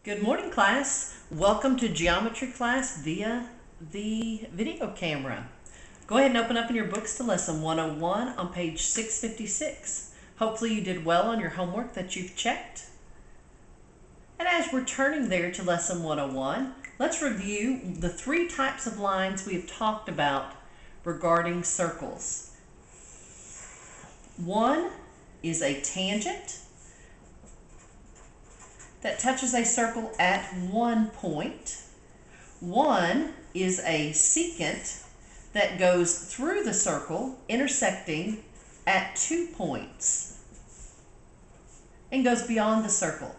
Good morning, class. Welcome to geometry class via the video camera. Go ahead and open up in your books to lesson 101 on page 656. Hopefully you did well on your homework that you've checked. And as we're turning there to lesson 101, let's review the three types of lines we've talked about regarding circles. One is a tangent that touches a circle at one point. One is a secant that goes through the circle, intersecting at 2 points and goes beyond the circle.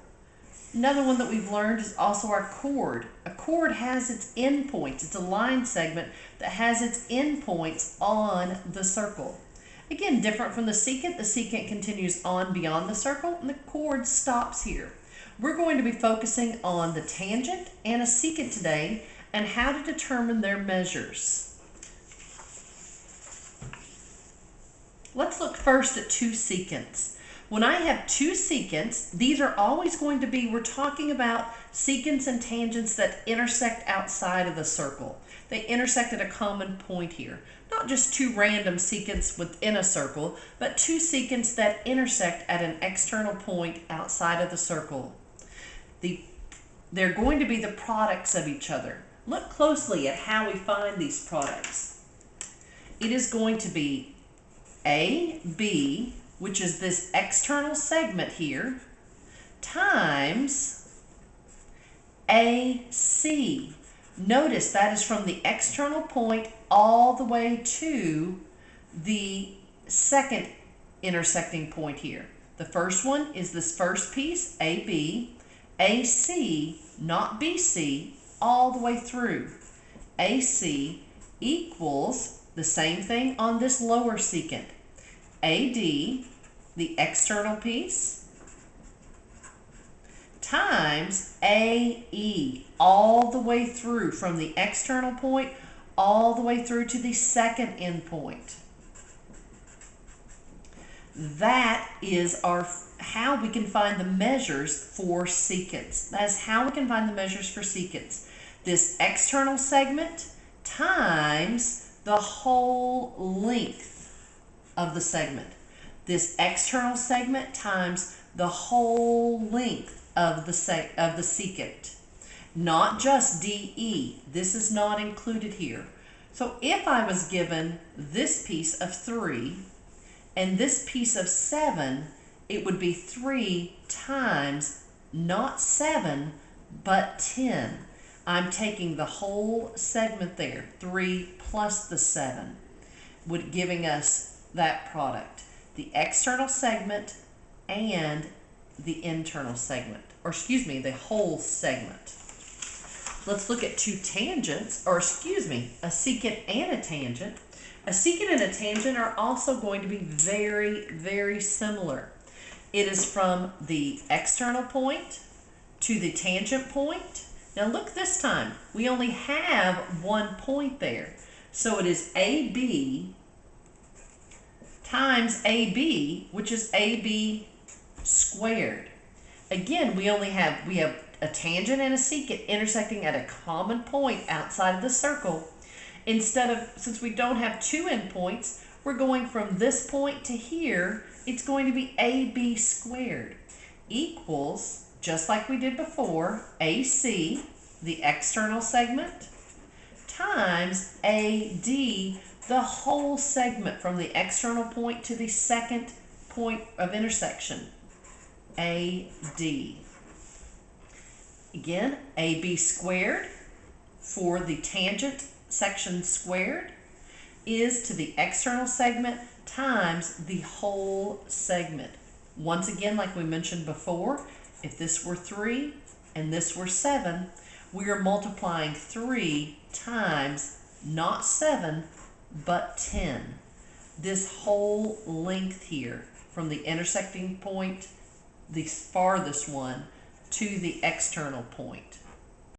Another one that we've learned is also our chord. A chord has its endpoints. It's a line segment that has its endpoints on the circle. Again, different from the secant. The secant continues on beyond the circle, and the chord stops here. We're going to be focusing on the tangent and a secant today and how to determine their measures. Let's look first at two secants. When I have two secants, these are always going to be, we're talking about secants and tangents that intersect outside of the circle. They intersect at a common point here. Not just two random secants within a circle, but two secants that intersect at an external point outside of the circle. They're going to be the products of each other. Look closely at how we find these products. It is going to be AB, which is this external segment here, times AC. Notice that is from the external point all the way to the second intersecting point here. The first one is this first piece, AB. AC, not BC, all the way through. AC equals the same thing on this lower secant. AD, the external piece, times AE, all the way through from the external point all the way through to the second endpoint. That is how we can find the measures for secants. That's how we can find the measures for secants. This external segment times the whole length of the segment. This external segment times the whole length of the secant. Not just DE. This is not included here. So if I was given this piece of 3 and this piece of 7, it would be 3 times, not 7, but 10. I'm taking the whole segment there, 3 plus the 7, giving us that product. The external segment and the internal segment, the whole segment. Let's look at two tangents, a secant and a tangent. A secant and a tangent are also going to be very, very similar. It is from the external point to the tangent point. Now look this time, we only have one point there. So it is AB times AB, which is AB squared. Again, we have a tangent and a secant intersecting at a common point outside of the circle. Since we don't have two endpoints, we're going from this point to here. It's going to be AB squared equals, just like we did before, AC, the external segment, times AD, the whole segment from the external point to the second point of intersection, AD. Again, AB squared for the tangent section squared is to the external segment times the whole segment. Once again, like we mentioned before, if this were 3 and this were 7, we are multiplying 3 times, not 7, but 10. This whole length here from the intersecting point, the farthest one, to the external point.